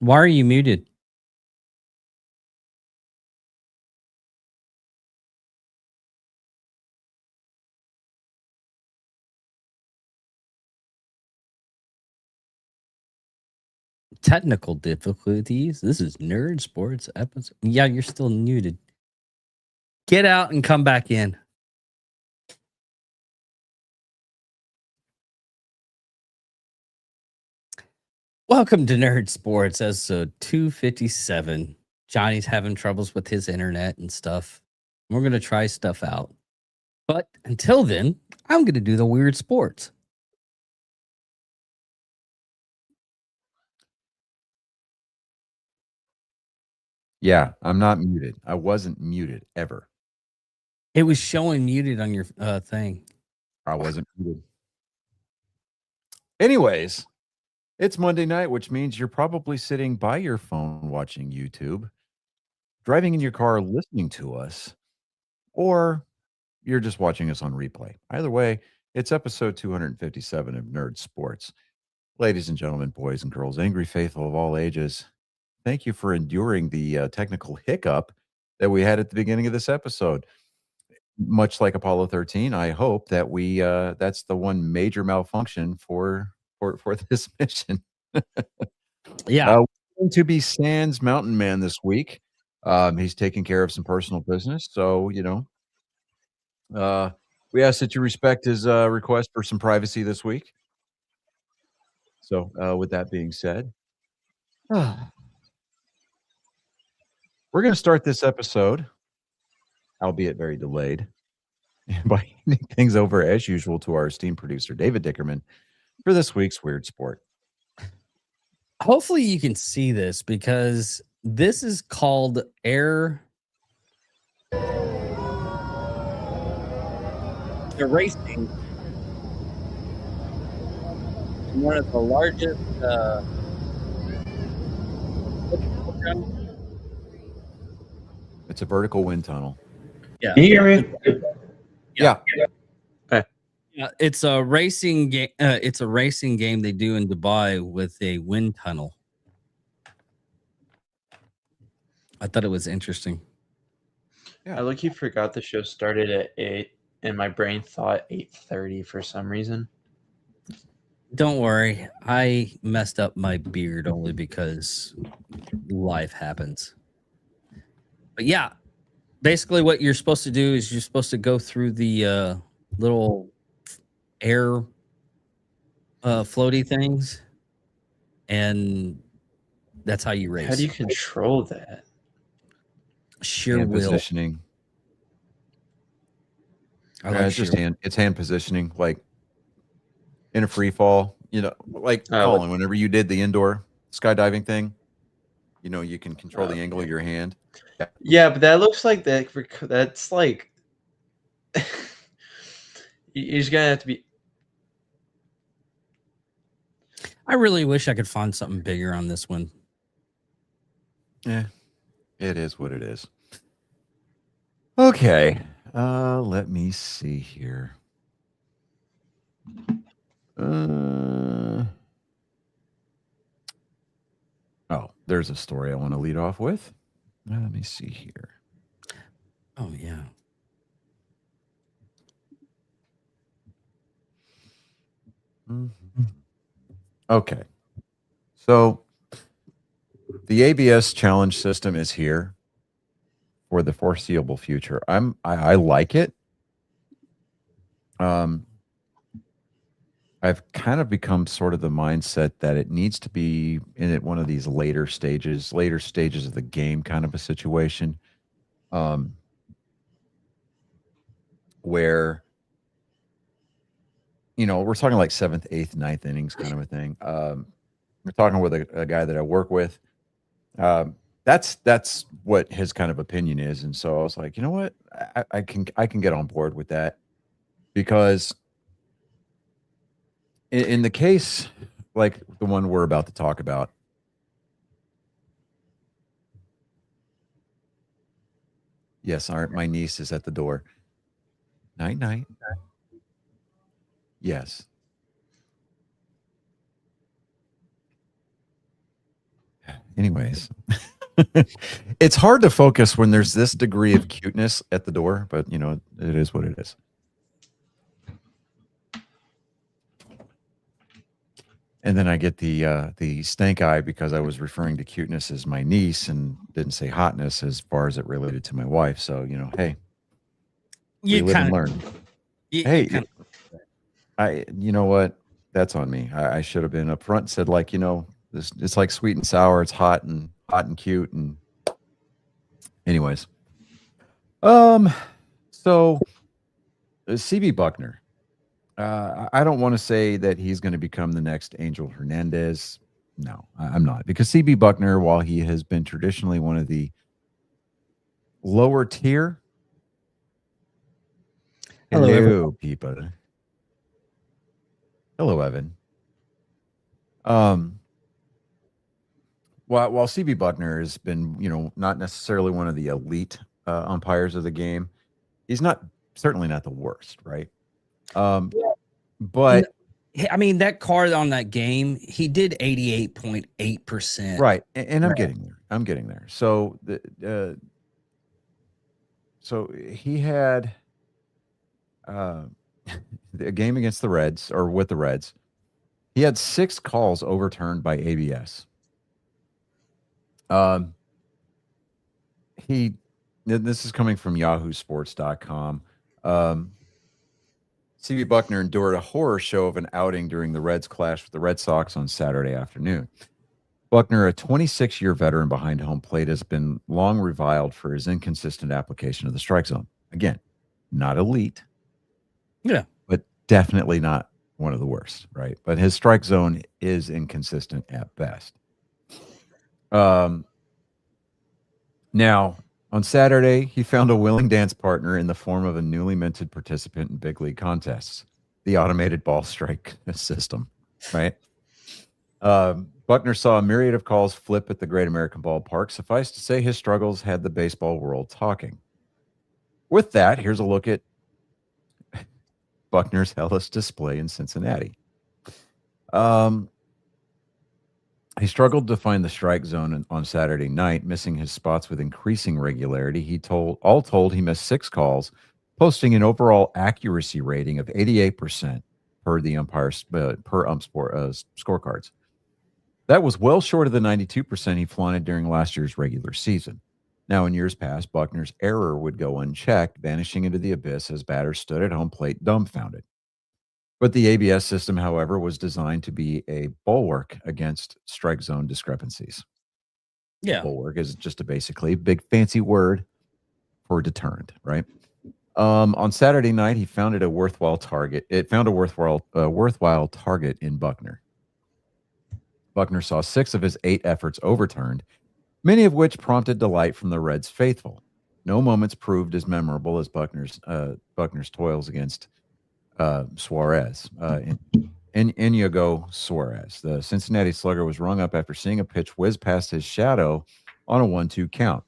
Why are you muted? Technical difficulties. This is Nerd Sports episode. Yeah, you're still muted. Get out and come back in. Welcome to Nerd Sports episode 257. Johnny's having troubles with his internet and stuff. We're going to try stuff out. But until then, I'm going to do the weird sports. Yeah, I'm not muted. I wasn't muted ever. It was showing muted on your thing. I wasn't muted. Anyways, it's Monday night, which means you're probably sitting by your phone watching YouTube, driving in your car listening to us, or you're just watching us on replay. Either way, it's episode 257 of Nerd Sports. Ladies and gentlemen, boys and girls, angry faithful of all ages, thank you for enduring the technical hiccup that we had at the beginning of this episode. Much like Apollo 13, I hope that we that's the one major malfunction for this mission. Yeah. We're going to be Sans Mountain Man this week. He's taking care of some personal business, so we ask that you respect his request for some privacy this week. So, with that being said, we're going to start this episode, albeit very delayed, by handing things over as usual to our esteemed producer David Dickerman for this week's Weird Sport. Hopefully you can see this because this is called air racing. One of the largest It's a vertical wind tunnel. Yeah. Can you hear me? Yeah. Yeah, it's a racing game. It's a racing game they do in Dubai with a wind tunnel. I thought it was interesting. I lucky forgot the show started at 8, and my brain thought 8:30 for some reason. Don't worry, I messed up my beard only because life happens. But yeah, basically what you're supposed to do is you're supposed to go through the little air floaty things, and that's how you race. How do you control that? Sheer Hand will. positioning. I Yeah, like it's just sheer. hand positioning, like in a free fall. Like Colin, whenever you did the indoor skydiving thing, you can control the angle of your hand. Yeah, but that looks like that's like you're just gonna have to be. I really wish I could find something bigger on this one. Yeah, it is what it is. Okay, let me see here. Oh, there's a story I want to lead off with. Let me see here. Oh, yeah. Mm-hmm. Okay. So the ABS challenge system is here for the foreseeable future. I like it. I've kind of become sort of the mindset that it needs to be in one of these later stages of the game kind of a situation. Where we're talking like 7th, 8th, 9th innings kind of a thing. We're talking with a guy that I work with. That's what his kind of opinion is, and so I was like, you know what, I can get on board with that, because in the case like the one we're about to talk about, yes, my niece is at the door. Night night. Yes. anyways, it's hard to focus when there's this degree of cuteness at the door, but you know, it is what it is. And then I get the stank eye because I was referring to cuteness as my niece and didn't say hotness as far as it related to my wife. So, you know, hey, we You live and kind learn. of, Hey, you know what? That's on me. I should have been upfront and said, like, you know, this it's like sweet and sour. It's hot and cute. And anyways, so CB Buckner. I don't want to say that he's going to become the next Angel Hernandez. No, I'm not, because CB Buckner, while he has been traditionally one of the lower tier. Hello, Hello people. Hello, Evan. While CB Buckner has been, you know, not necessarily one of the elite umpires of the game, he's certainly not the worst, right? But I mean, that card on that game, he did 88.8%. right, and I'm getting there. I'm getting there. So so he had a game against the Reds, or with the Reds. He had 6 calls overturned by ABS. This is coming from yahoosports.com. CB Buckner endured a horror show of an outing during the Reds clash with the Red Sox on Saturday afternoon. Buckner, a 26-year veteran behind home plate, has been long reviled for his inconsistent application of the strike zone. Again, not elite. Yeah. But definitely not one of the worst, right? But his strike zone is inconsistent at best. Now, on Saturday, he found a willing dance partner in the form of a newly minted participant in big league contests, the automated ball strike system, right? Buckner saw a myriad of calls flip at the Great American Ballpark. Suffice to say, his struggles had the baseball world talking. With that, here's a look at Buckner's hellish display in Cincinnati. He struggled to find the strike zone on Saturday night, missing his spots with increasing regularity. All told, he missed 6 calls, posting an overall accuracy rating of 88% per the umpire's scorecards. That was well short of the 92% he flaunted during last year's regular season. Now, in years past, Buckner's error would go unchecked, vanishing into the abyss as batters stood at home plate dumbfounded. But the ABS system, however, was designed to be a bulwark against strike zone discrepancies. Yeah. Bulwark is just a basically big fancy word for deterrent, right? On Saturday night, he found a worthwhile target. It found a worthwhile target in Buckner. Buckner saw 6 of his 8 efforts overturned, many of which prompted delight from the Reds faithful. No moments proved as memorable as Buckner's toils against Suarez, Inigo Suarez. The Cincinnati slugger was rung up after seeing a pitch whiz past his shadow on a 1-2 count.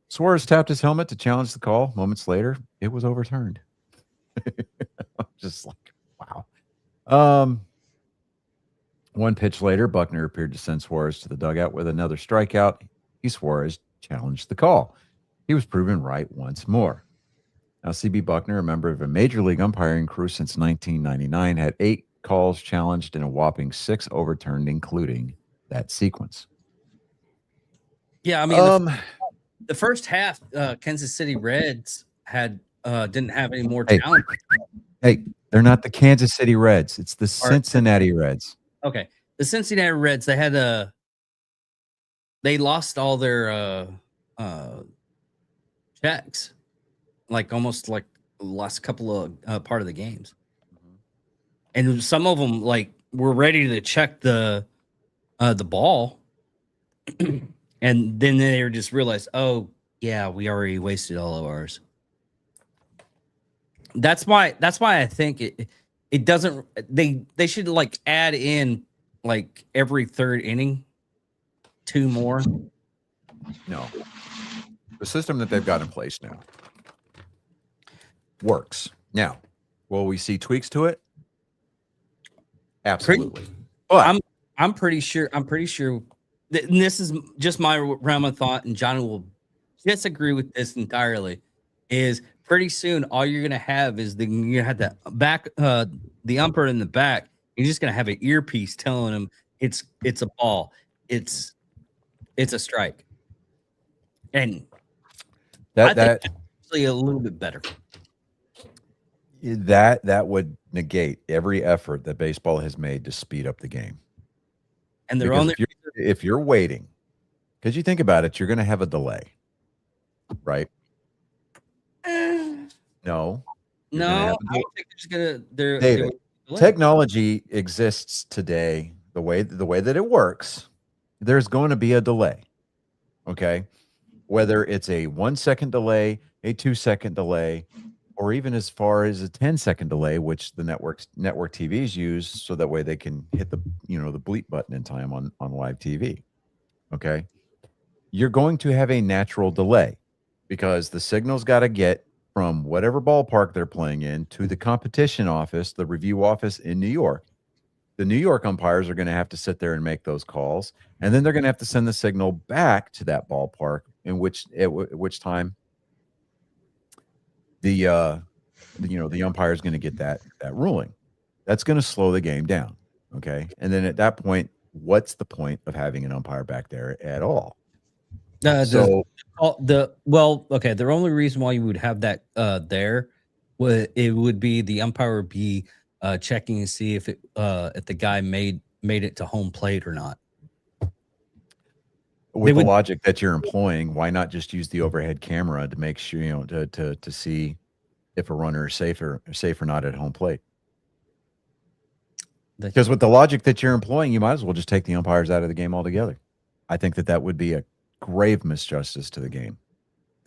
Suarez tapped his helmet to challenge the call. Moments later, it was overturned. Just like, wow. One pitch later, Buckner appeared to send Suarez to the dugout with another strikeout. Suarez challenged the call. He was proven right once more. Now, CB Buckner, a member of a major league umpiring crew since 1999, had 8 calls challenged and a whopping 6 overturned, including that sequence. Yeah, I mean, the first half, Kansas City Reds didn't have any more talent. Hey, they're not the Kansas City Reds. It's the Cincinnati Reds. Okay, the Cincinnati Reds. They lost all their checks, like almost like the last couple of part of the games, and some of them like were ready to check the ball, and then they were just realized, oh yeah, we already wasted all of ours. That's why I think it doesn't. They should like add in like every third inning 2 more. No, the system that they've got in place now works. Now, will we see tweaks to it? Absolutely. But I'm pretty sure and this is just my realm of thought, and Johnny will disagree with this entirely, is pretty soon all you're gonna have is you have the back the umpire in the back. You're just gonna have an earpiece telling him it's a ball, it's a strike, and I think that's actually a little bit better. That would negate every effort that baseball has made to speed up the game. And they're Because only if you're waiting, because you think about it, you're going to have a delay, right? No, you're gonna have I don't think they're just gonna. David, technology exists today the way that it works. There's going to be a delay. Okay, whether it's a 1 second delay, a 2 second delay, or even as far as a 10-second delay, which the network TVs use, so that way they can hit the the bleep button in time on live TV. Okay, you're going to have a natural delay because the signal's got to get from whatever ballpark they're playing in to the competition office, the review office in New York. The New York umpires are going to have to sit there and make those calls, and then they're going to have to send the signal back to that ballpark, at which time the umpire is going to get that ruling. That's going to slow the game down. Okay, and then at that point, what's the point of having an umpire back there at all? The only reason why you would have that there would be the umpire would be checking to see if the guy made it to home plate or not. With the logic that you're employing, why not just use the overhead camera to make sure to see if a runner is safe or not at home plate? Because with the logic that you're employing, you might as well just take the umpires out of the game altogether. I think that would be a grave misjustice to the game.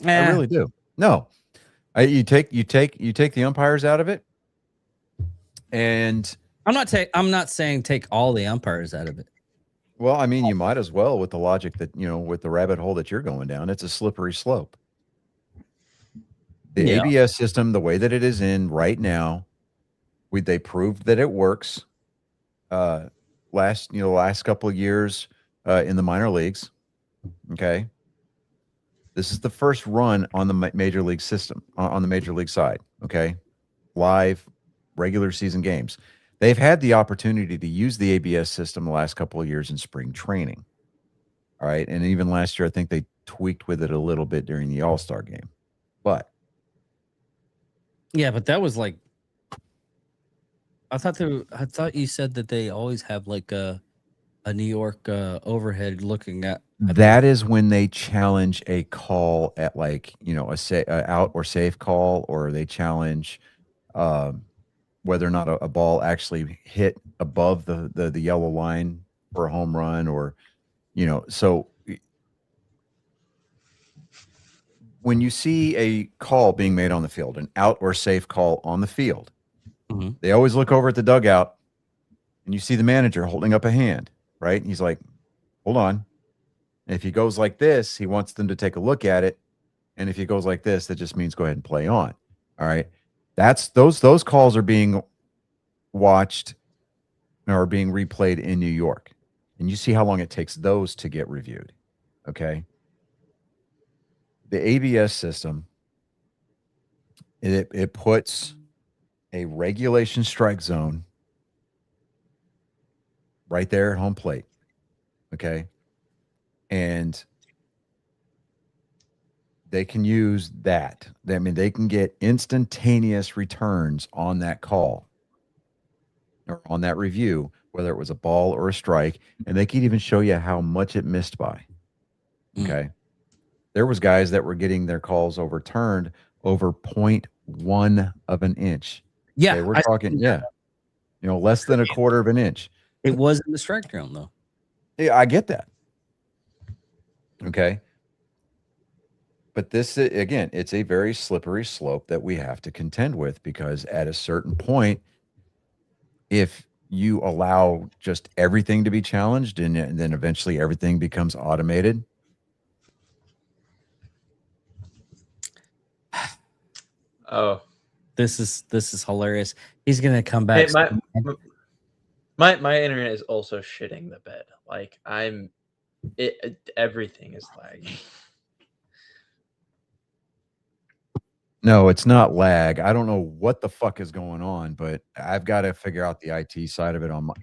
I really do. No, you take the umpires out of it, and I'm not saying take all the umpires out of it. Well, I mean, you might as well, with the logic that with the rabbit hole that you're going down. It's a slippery slope. The ABS system, the way that it is in right now, they proved that it works. Last couple of years in the minor leagues. Okay, this is the first run on the major league system, on the major league side. Okay, live regular season games. They've had the opportunity to use the ABS system the last couple of years in spring training. All right, and even last year, I think they tweaked with it a little bit during the All-Star game. But that was like, I thought you said that they always have like a New York overhead looking at. That is when they challenge a call at a out or safe call, or they challenge whether or not a ball actually hit above the yellow line for a home run, or so when you see a call being made on the field, an out or safe call on the field, they always look over at the dugout and you see the manager holding up a hand, right? And he's like, hold on. And if he goes like this, he wants them to take a look at it. And if he goes like this, that just means go ahead and play on. All right. That's those calls are being watched or being replayed in New York. And you see how long it takes those to get reviewed. Okay. The ABS system, it puts a regulation strike zone right there at home plate. Okay. And they can use that. I mean, they can get instantaneous returns on that call or on that review, whether it was a ball or a strike, and they can even show you how much it missed by. Okay. There was guys that were getting their calls overturned over 0.1 of an inch. Yeah. Okay, we're talking, less than a quarter of an inch. It was in the strike zone, though. Yeah, I get that. Okay. But this, again, it's a very slippery slope that we have to contend with, because at a certain point, if you allow just everything to be challenged and then eventually everything becomes automated. Oh, this is hilarious. He's going to come back. Hey, my internet is also shitting the bed. Like, I'm Everything is lagging. No, it's not lag. I don't know what the fuck is going on, but I've got to figure out the IT side of it on my,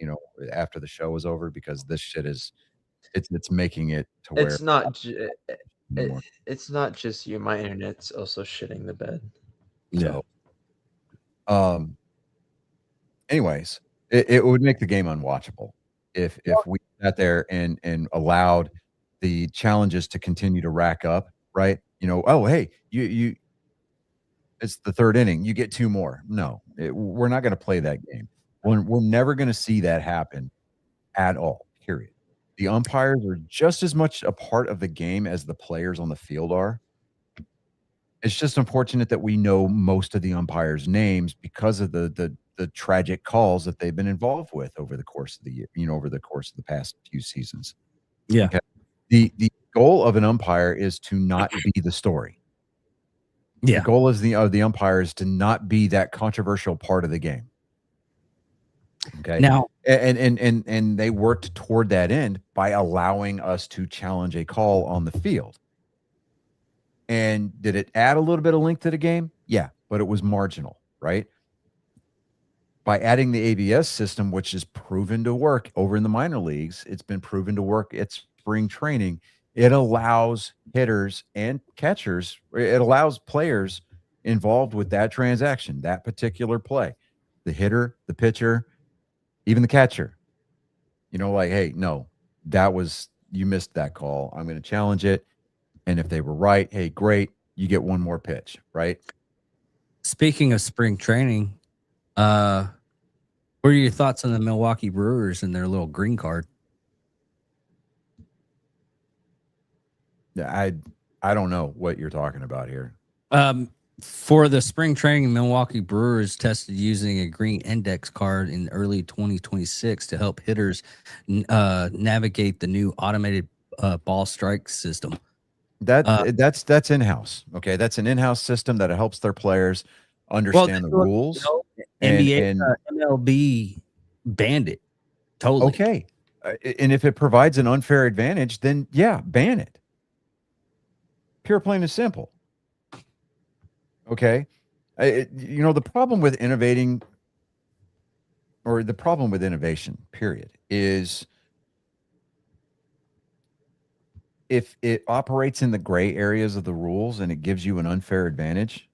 after the show is over because this shit is it's making it to where It's not anymore. it's not just you. My internet's also shitting the bed. Yeah. So, anyways, it would make the game unwatchable if we sat there and allowed the challenges to continue to rack up, right? Oh, hey, you it's the third inning, you get 2 more. No, we're not going to play that game. We're never going to see that happen at all. Period. The umpires are just as much a part of the game as the players on the field are. It's just unfortunate that we know most of the umpires' names because of the tragic calls that they've been involved with over the course of the year, over the course of the past few seasons. Yeah. Okay. The goal of an umpire is to not be the story. Yeah. The goal of the umpire is to not be that controversial part of the game. Okay. Now, and they worked toward that end by allowing us to challenge a call on the field. And did it add a little bit of length to the game? Yeah, but it was marginal, right? By adding the ABS system, which is proven to work over in the minor leagues, it's been proven to work at spring training. It allows hitters and catchers, it allows players involved with that transaction, that particular play, the hitter, the pitcher, even the catcher, like, hey, no, you missed that call. I'm going to challenge it. And if they were right, hey, great, you get one more pitch, right? speaking of spring training, what are your thoughts on the Milwaukee Brewers and their little green card? Yeah, I don't know what you're talking about here. For the spring training, Milwaukee Brewers tested using a green index card in early 2026 to help hitters navigate the new automated ball strike system. That's in-house. Okay, that's an in-house system that helps their players understand the rules. NBA, MLB banned it totally. Okay, and if it provides an unfair advantage, then yeah, ban it. Pure, plain and simple. Okay, the problem with innovating, or the problem with innovation, period, is if it operates in the gray areas of the rules and it gives you an unfair advantage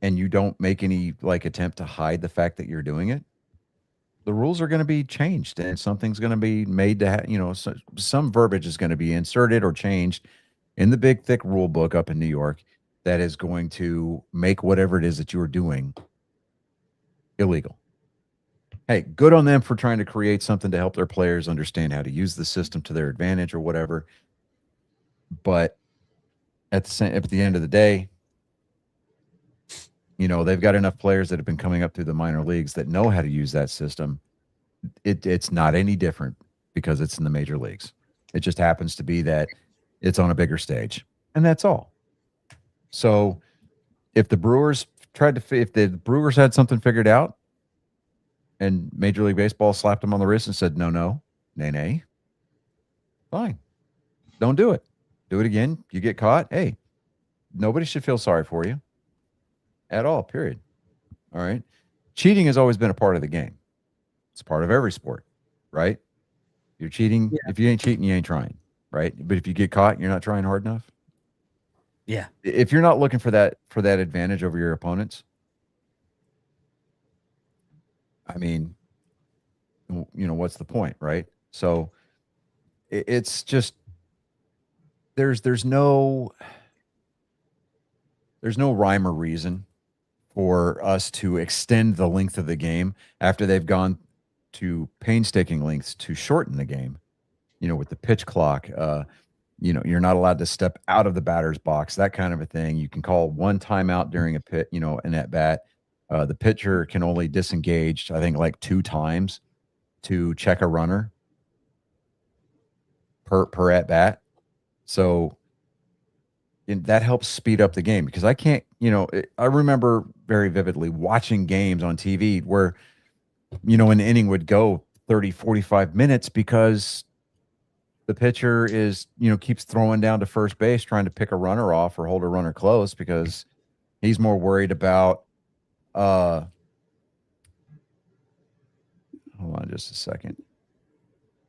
and you don't make any attempt to hide the fact that you're doing it, the rules are going to be changed and something's going to be made to some verbiage is going to be inserted or changed in the big thick rule book up in New York that is going to make whatever it is that you're doing illegal. Hey, good on them for trying to create something to help their players understand how to use the system to their advantage or whatever. But at the end of the day, they've got enough players that have been coming up through the minor leagues that know how to use that system. It's not any different because it's in the major leagues. It just happens to be that it's on a bigger stage, and that's all. So if the Brewers had something figured out, and Major League Baseball slapped him on the wrist and said, no, nay, fine. Don't do it. Do it again. You get caught. Hey, nobody should feel sorry for you at all, period. All right. Cheating has always been a part of the game. It's part of every sport, right? You're cheating. Yeah. If you ain't cheating, you ain't trying, right? But if you get caught, you're not trying hard enough. Yeah. If you're not looking for that advantage over your opponents, I mean, what's the point, right? So it's just there's no rhyme or reason for us to extend the length of the game after they've gone to painstaking lengths to shorten the game. With the pitch clock, you're not allowed to step out of the batter's box, that kind of a thing. You can call one timeout during an at bat. The pitcher can only disengage, I think, 2 times to check a runner per at bat. So that helps speed up the game because I can't, I remember very vividly watching games on TV where, an inning would go 30, 45 minutes because the pitcher is, keeps throwing down to first base, trying to pick a runner off or hold a runner close because he's more worried about, hold on just a second.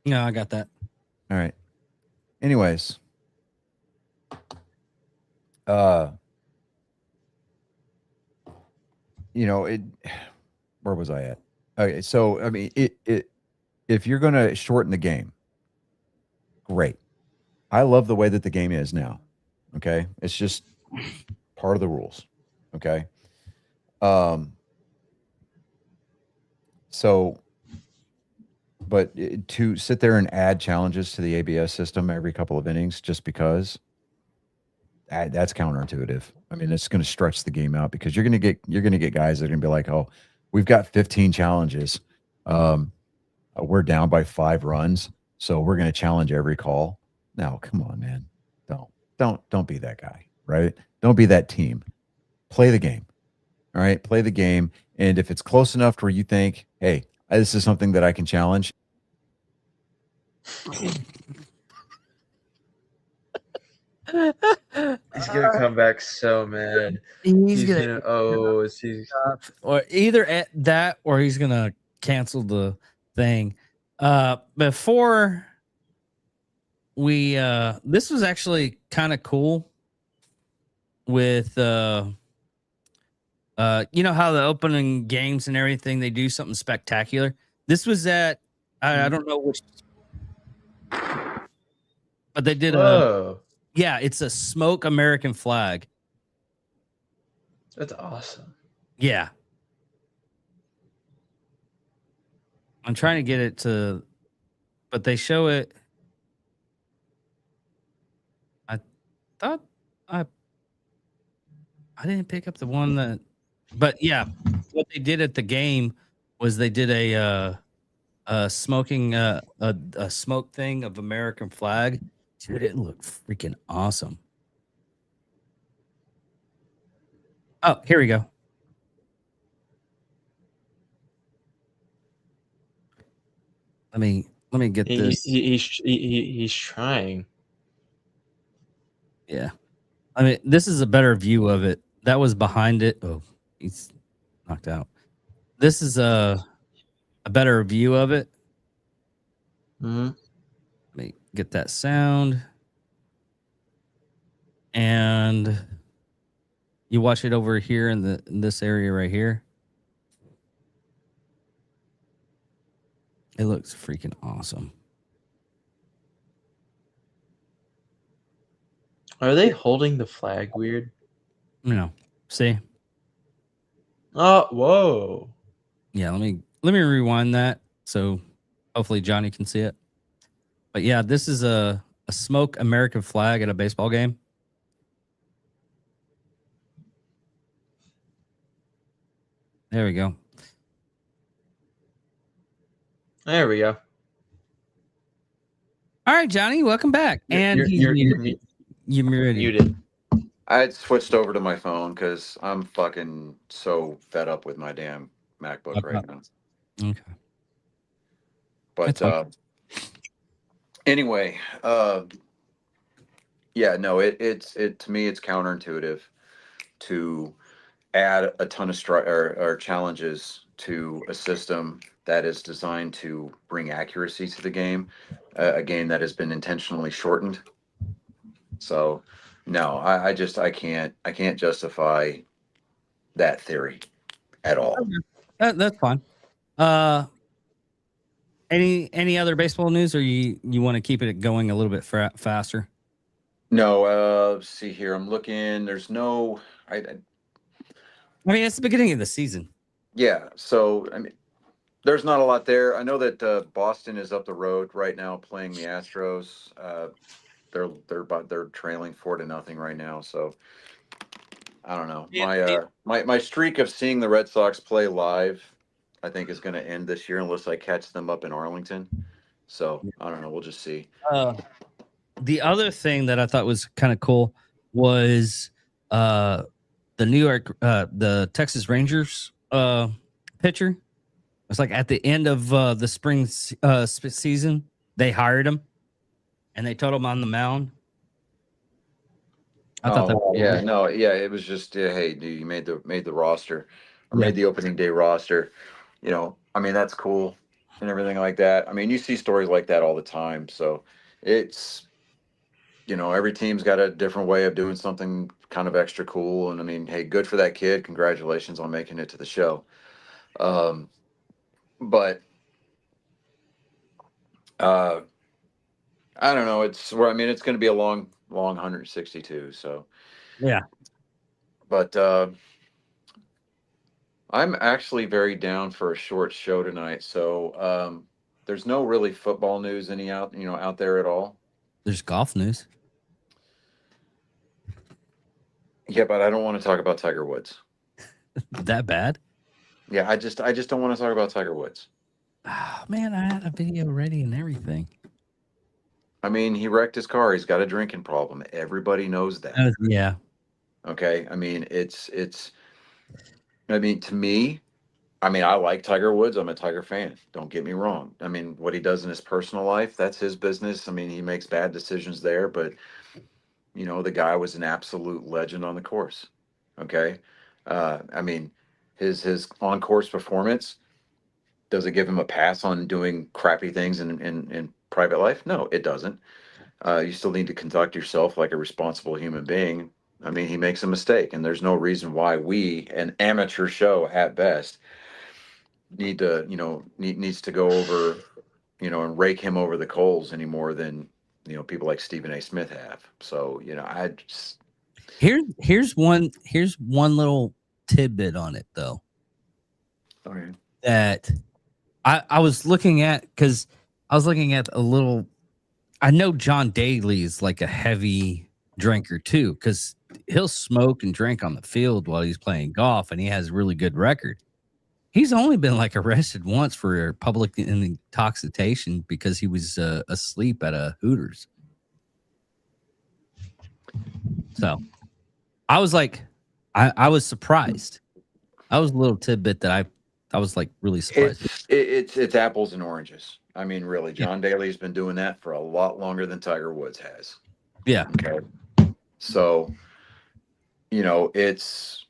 No, I got that. All right. Anyways, where was I at? Okay, so I mean, if you're going to shorten the game, great. I love the way that the game is now. Okay, it's just part of the rules. Okay. So, but to sit there and add challenges to the ABS system every couple of innings just because that's counterintuitive. I mean, it's going to stretch the game out because you're going to get guys that are going to be like, oh, we've got 15 challenges. We're down by 5 runs, so we're going to challenge every call. No, come on, man. Don't be that guy, right? Don't be that team. Play the game. All right, play the game. And if it's close enough to where you think, hey, this is something that I can challenge. He's gonna come back so mad. He's gonna or either at that or he's gonna cancel the thing. Before we this was actually kind of cool with you know how the opening games and everything they do something spectacular. This was at I don't know which, but they did it's a smoke American flag. That's awesome. Yeah. I'm trying to get it to, but they show it. I thought I didn't pick up the one that, but yeah, what they did at the game was they did a smoking a smoke thing of American flag. Dude, it looked freaking awesome. Oh, here we go. Let me get this. He's trying. Yeah. I mean, this is a better view of it. That was behind it. Oh, he's knocked out. This is a better view of it. Mm-hmm. Let me get that sound. And you watch it over here in this area right here. It looks freaking awesome. Are they holding the flag weird? No. See? Oh, whoa. Yeah, let me rewind that so hopefully Johnny can see it. But yeah, this is a smoke American flag at a baseball game. There we go. There we go. All right, Johnny, welcome back. And you're muted. I had switched over to my phone because I'm fucking so fed up with my damn MacBook right now. Okay. But anyway, yeah, no, it to me it's counterintuitive to add a ton of or challenges to a system that is designed to bring accuracy to the game, a game that has been intentionally shortened. So no, I can't justify that theory at all. That's fine. Any other baseball news, or you want to keep it going a little bit faster? No, see here, I'm looking. There's no. I mean, it's the beginning of the season. Yeah, so I mean, there's not a lot there. I know that Boston is up the road right now playing the Astros. They're trailing 4-0 right now. So I don't know. My streak of seeing the Red Sox play live, I think, is going to end this year unless I catch them up in Arlington. So I don't know. We'll just see. The other thing that I thought was kind of cool was the the Texas Rangers pitcher. It's like at the end of the spring season, they hired him, and they told him on the mound. I thought that. Yeah, no, yeah, it was just hey, dude, you made the roster or Yeah. made the opening day roster. I mean that's cool and everything like that. I mean, you see stories like that all the time. So it's every team's got a different way of doing something kind of extra cool. And I mean, hey, good for that kid. Congratulations on making it to the show. But uh, I don't know. It's where I mean, it's going to be a long 162. So Yeah. but I'm actually very down for a short show tonight. So there's no really football news out there at all. There's golf news. Yeah, but I don't want to talk about Tiger Woods. That bad? Yeah, I just don't want to talk about Tiger Woods. Oh, man, I had a video ready and everything. I mean, he wrecked his car. He's got a drinking problem. Everybody knows that. Yeah. Okay. I mean, to me, I mean, I like Tiger Woods. I'm a Tiger fan. Don't get me wrong. I mean, what he does in his personal life, that's his business. I mean, he makes bad decisions there, but the guy was an absolute legend on the course. Okay. I mean, his on course performance, does it give him a pass on doing crappy things in private life? No, it doesn't. You still need to conduct yourself like a responsible human being. I mean, he makes a mistake, and there's no reason why we, an amateur show at best, needs to go over, and rake him over the coals any more than people like Stephen A. Smith have. So I just Here's one little tidbit on it though. okay. That I was looking at because I was looking at a little. I know John Daly is like a heavy drinker too, because he'll smoke and drink on the field while he's playing golf, and he has a really good record. He's only been like arrested once for public intoxication because he was asleep at a Hooters. So I was like, I was surprised. I was a little tidbit that I was like really surprised. It's apples and oranges. I mean, really, John Daly's been doing that for a lot longer than Tiger Woods has. Yeah. Okay. So, really, it's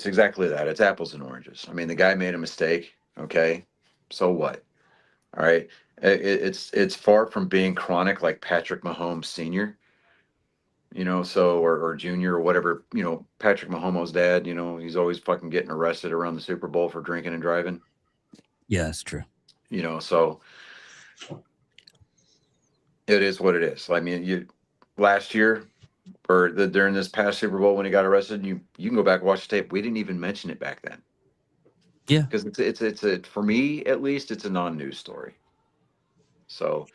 exactly that. It's apples and oranges. I mean, the guy made a mistake. Okay. So what? All right. It's far from being chronic like Patrick Mahomes Sr., or Junior or whatever, Patrick Mahomes' dad, he's always fucking getting arrested around the Super Bowl for drinking and driving. Yeah, that's true. So it is what it is. I mean, last year or during this past Super Bowl when he got arrested, you can go back and watch the tape. We didn't even mention it back then. Yeah, because it's for me at least, it's a non-news story. So,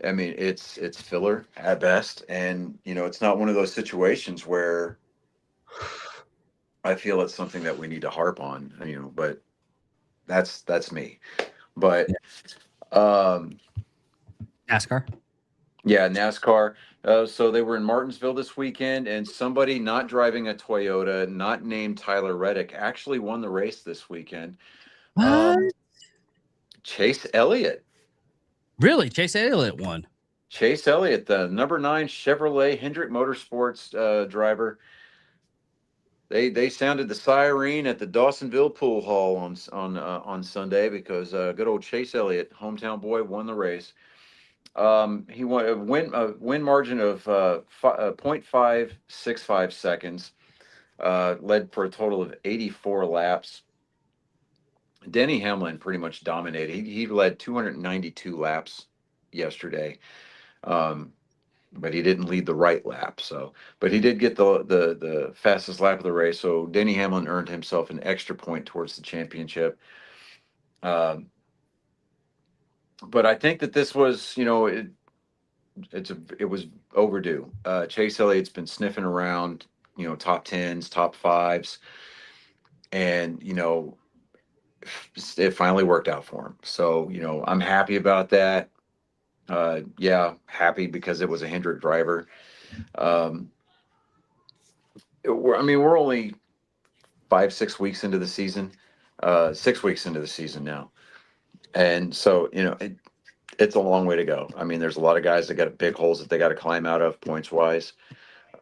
I mean, it's filler at best, and it's not one of those situations where I feel it's something that we need to harp on. But that's me. But NASCAR. Yeah, NASCAR. So they were in Martinsville this weekend, and somebody not driving a Toyota, not named Tyler Reddick, actually won the race this weekend. Chase Elliott. Really? Chase Elliott won. Chase Elliott, the number 9 Chevrolet Hendrick Motorsports driver. They sounded the siren at the Dawsonville Pool Hall on Sunday because good old Chase Elliott, hometown boy, won the race. He won a win margin of 0.565 seconds, led for a total of 84 laps. Denny Hamlin pretty much dominated. He led 292 laps yesterday, but he didn't lead the right lap. But he did get the fastest lap of the race. So Denny Hamlin earned himself an extra point towards the championship. But I think that this was, it was overdue. Chase Elliott's been sniffing around, top 10s, top 5s, and it finally worked out for him. So I'm happy about that. Happy because it was a Hendrick driver. We're only 5-6 weeks into the season, 6 weeks into the season now, and so it's a long way to go. I mean, there's a lot of guys that got big holes that they got to climb out of points wise.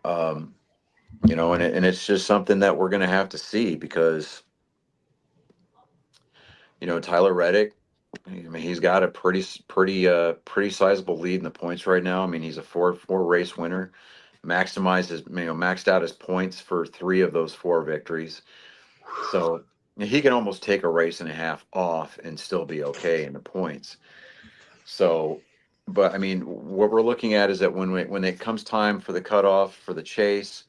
You know, and it's just something that we're going to have to see because, you know, Tyler Reddick, I mean, he's got a pretty sizable lead in the points right now. I mean, he's a four race winner, maxed out his points for 3 of those 4 victories. So he can almost take a race and a half off and still be okay in the points. So, but I mean, what we're looking at is that when it comes time for the cutoff for the chase,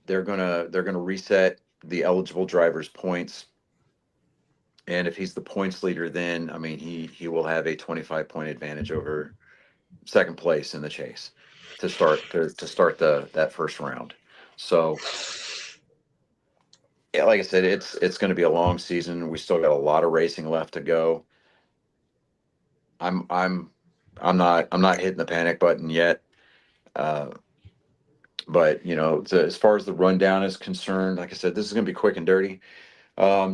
they're gonna reset the eligible driver's points. And if he's the points leader, then I mean he will have a 25-point advantage over second place in the chase to start that first round. So yeah, like I said, it's going to be a long season. We still got a lot of racing left to go. I'm not hitting the panic button yet. But you know, as far as the rundown is concerned, like I said, this is going to be quick and dirty.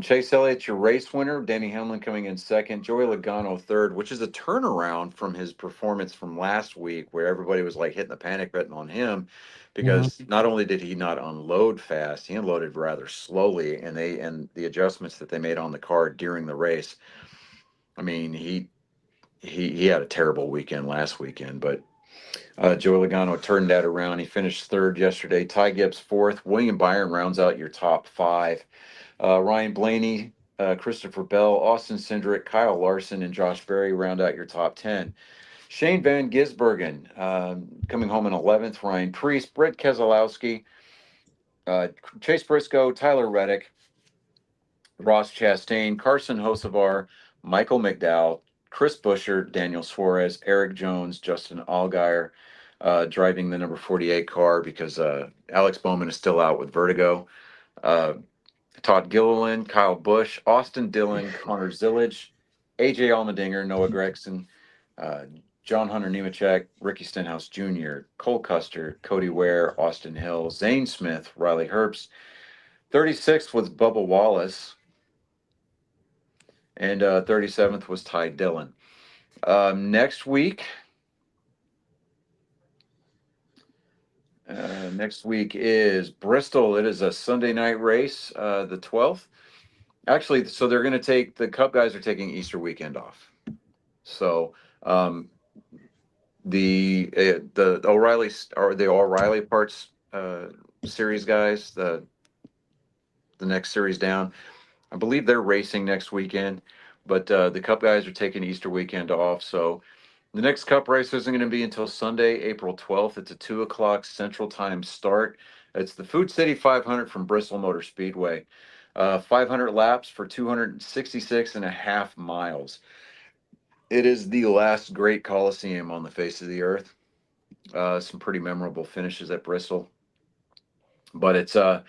Chase Elliott, your race winner. Danny Hamlin coming in second. Joey Logano third, which is a turnaround from his performance from last week, where everybody was like hitting the panic button on him because not only did he not unload fast, he unloaded rather slowly, and the adjustments that they made on the car during the race. I mean, he had a terrible weekend last weekend, but Joey Logano turned that around. He finished third yesterday. Ty Gibbs fourth. William Byron rounds out your top 5. Ryan Blaney, Christopher Bell, Austin Cindric, Kyle Larson, and Josh Berry round out your top 10. Shane Van Gisbergen coming home in 11th. Ryan Preece, Brett Keselowski, Chase Briscoe, Tyler Reddick, Ross Chastain, Carson Hocevar, Michael McDowell, Chris Buescher, Daniel Suarez, Eric Jones, Justin Allgaier, driving the number 48 car because Alex Bowman is still out with vertigo. Todd Gilliland, Kyle Busch, Austin Dillon, Connor Zillage, AJ Allmendinger, Noah Gregson, John Hunter Nemechek, Ricky Stenhouse Jr., Cole Custer, Cody Ware, Austin Hill, Zane Smith, Riley Herbst. 36th was Bubba Wallace, and 37th was Ty Dillon. Next week is Bristol. It is a Sunday night race, the 12th. Actually, so they're going to take the Cup guys are taking Easter weekend off. So the O'Reilly or the O'Reilly Parts series guys, the next series down, I believe they're racing next weekend, but the Cup guys are taking Easter weekend off. So the next Cup race isn't going to be until Sunday, April 12th. It's a 2:00 Central Time start. It's the Food City 500 from Bristol Motor Speedway. 500 laps for 266.5 miles. It is the last great Coliseum on the face of the earth. Some pretty memorable finishes at Bristol, but it's going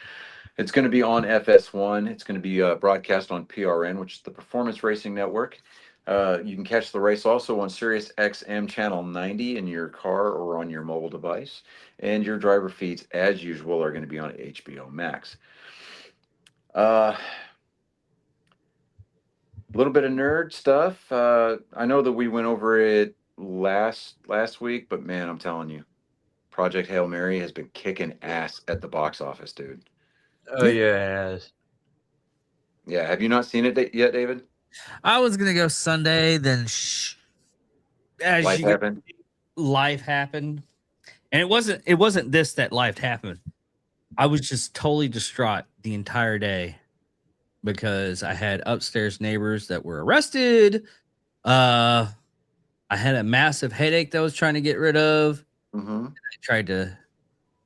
to be on FS1. It's going to be broadcast on PRN, which is the Performance Racing Network. You can catch the race also on Sirius XM Channel 90 in your car or on your mobile device. And your driver feeds, as usual, are going to be on HBO Max. A little bit of nerd stuff. I know that we went over it last week, but man, I'm telling you, Project Hail Mary has been kicking ass at the box office, dude. Oh yeah, it has. Yeah, have you not seen it yet, David? I was gonna go Sunday, then life happened, and it wasn't this that life happened. I was just totally distraught the entire day because I had upstairs neighbors that were arrested. I had a massive headache that I was trying to get rid of. Mm-hmm. I tried to.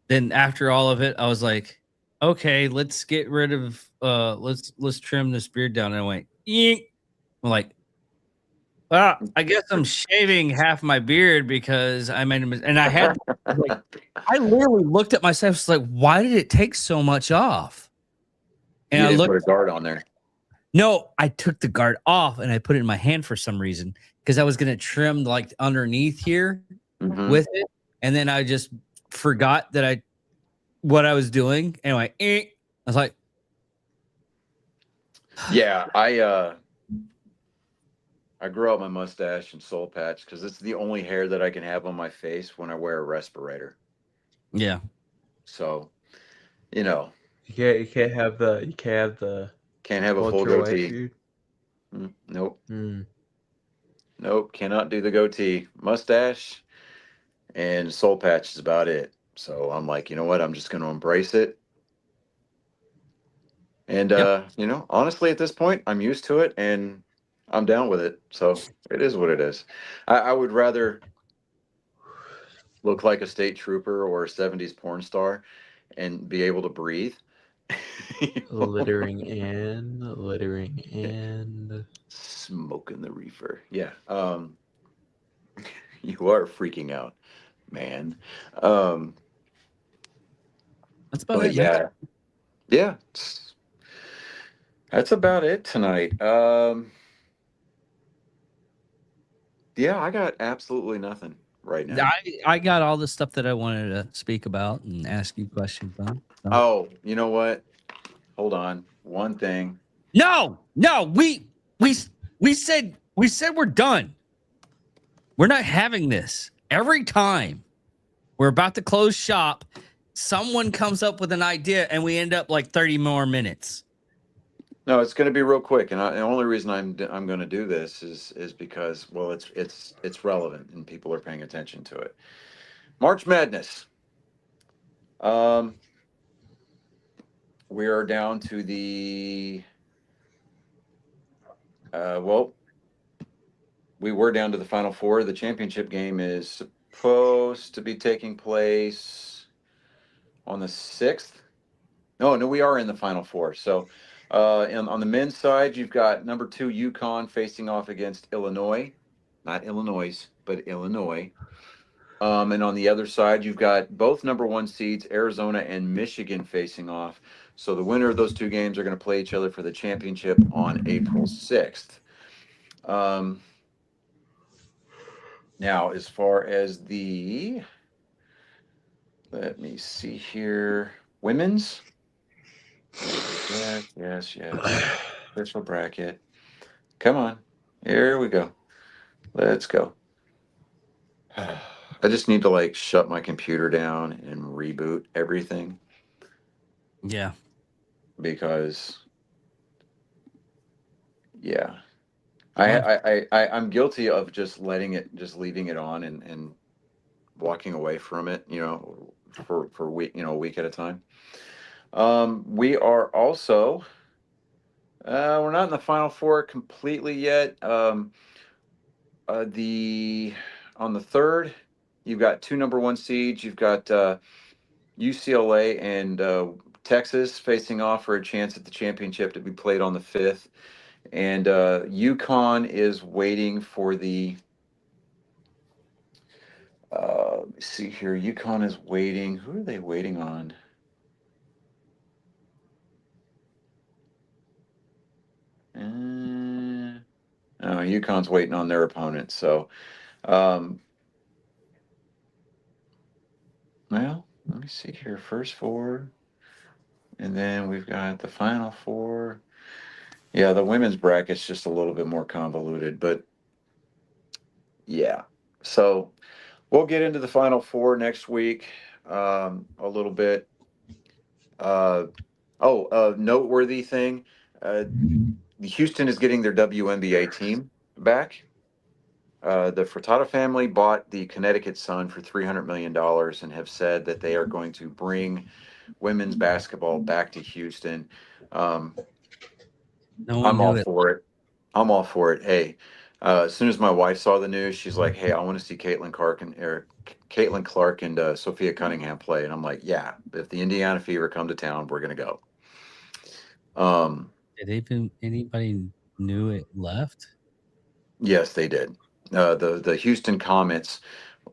Then after all of it, I was like, okay, let's get rid of. Let's trim this beard down. And I went, eek. I'm like, well, I guess I'm shaving half my beard because I made a mistake. And I had, like, I literally looked at myself, was like, why did it take so much off? And You I didn't looked. put a guard on there. No, I took the guard off and I put it in my hand for some reason because I was going to trim like underneath here with it. And then I just forgot that what I was doing. Anyway, I was like, yeah, I grew out my mustache and soul patch because it's the only hair that I can have on my face when I wear a respirator. Yeah. So, you know, You can't have the can't have a full ultra white goatee. beard. Nope. Hmm. Nope. Cannot do the goatee. Mustache and soul patch is about it. So I'm like, you know what? I'm just going to embrace it. And, Yep. honestly, at this point, I'm used to it and I'm down with it. So it is what it is. I would rather look like a state trooper or a 70s porn star and be able to breathe. Littering and Smoking the reefer. Yeah. You are freaking out, man. Um, That's about but it, man. yeah, that's about it tonight. Yeah, I got absolutely nothing right now. I got all the stuff that I wanted to speak about and ask you questions on. So. Oh, you know what? Hold on. One thing. No, we said we're done. We're not having this. Every time we're about to close shop, someone comes up with an idea and we end up like 30 more minutes. No, it's going to be real quick, and the only reason I'm going to do this is because, well, it's relevant and people are paying attention to it. March Madness. We are down to the well, we were down to the Final Four. The championship game is supposed to be taking place on the 6th. No, we are in the Final Four. So, on the men's side, you've got number 2 UConn facing off against Illinois, not Illinois, but Illinois. And on the other side, you've got both number 1 seeds, Arizona and Michigan, facing off. So the winner of those two games are going to play each other for the championship on April 6th. Now, as far as let me see here, women's. Yes. Official bracket. Come on. Here we go. Let's go. I just need to shut my computer down and reboot everything Yeah. because I'm guilty of just leaving it on and walking away from it, for a week, a week at a time. We are also we're not in the Final Four completely yet. The On the 3rd, you've got 2 number 1 seeds. You've got UCLA and Texas facing off for a chance at the championship to be played on the 5th. And UConn is waiting for the. Let me see here. UConn is waiting. Who are they waiting on? UConn's waiting on their opponent. So, well, let me see here. First 4, and then we've got the Final 4. Yeah, the women's bracket's just a little bit more convoluted, but yeah. So we'll get into the Final 4 next week, a little bit. Noteworthy thing. Houston is getting their WNBA team back. The Furtado family bought the Connecticut Sun for $300 million and have said that they are going to bring women's basketball back to Houston. No one I'm knew all it. for it. I'm all for it. Hey, as soon as my wife saw the news, she's like, "Hey, I want to see Caitlin Clark and Sophia Cunningham play." And I'm like, "Yeah, if the Indiana Fever come to town, we're gonna go." Did anybody knew it left? Yes, they did. The Houston Comets,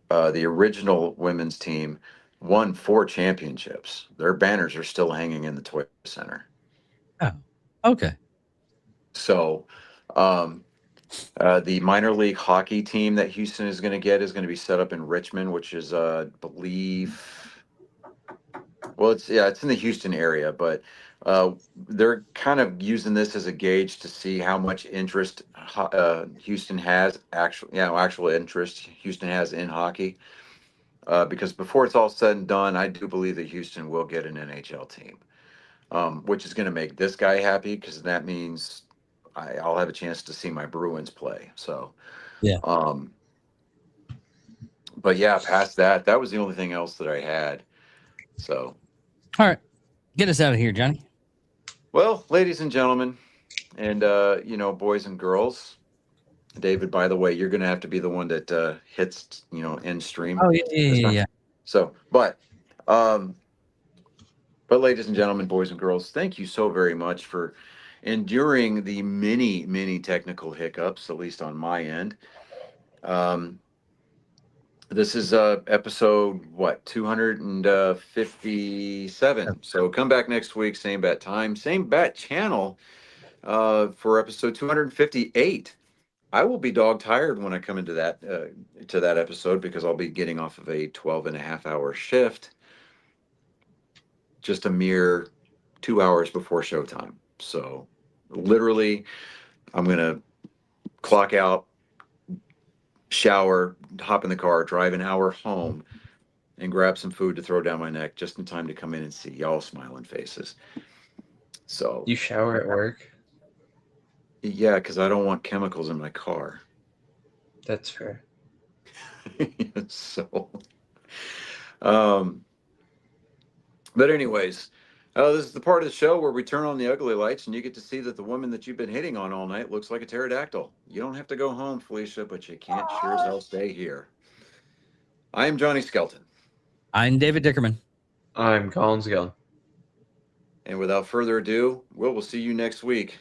the original women's team, won 4 championships. Their banners are still hanging in the Toyota Center. Oh, okay. So, the minor league hockey team that Houston is going to get is going to be set up in Richmond, which is, I believe, Well, it's in the Houston area, but they're kind of using this as a gauge to see how much interest Houston has actual interest Houston has in hockey. Because before it's all said and done, I do believe that Houston will get an NHL team, which is going to make this guy happy because that means I'll have a chance to see my Bruins play. So, Yeah. But yeah, past that, that was the only thing else that I had. So, All right. Get us out of here, Johnny. well, ladies and gentlemen, and boys and girls, David, by the way, you're going to have to be the one that hits, end stream. Oh, yeah. So, but ladies and gentlemen, boys and girls, thank you so very much for enduring the many, many technical hiccups, at least on my end. This is episode 257. So come back next week, same bat time, same bat channel, for episode 258. I will be dog tired when I come into that episode because I'll be getting off of a 12.5 hour shift, just a mere 2 hours before showtime. So literally, I'm gonna clock out, shower, hop in the car, drive an hour home, and grab some food to throw down my neck just in time to come in and see y'all smiling faces. So You shower at work? yeah, because I don't want chemicals in my car. That's fair. So, but anyways, this is the part of the show where we turn on the ugly lights and you get to see that the woman that you've been hitting on all night looks like a pterodactyl. You don't have to go home, Felicia, but you can't sure as hell stay here. I am Johnny Skelton. I'm David Dickerman. I'm Collins Gillen. And without further ado, we'll see you next week.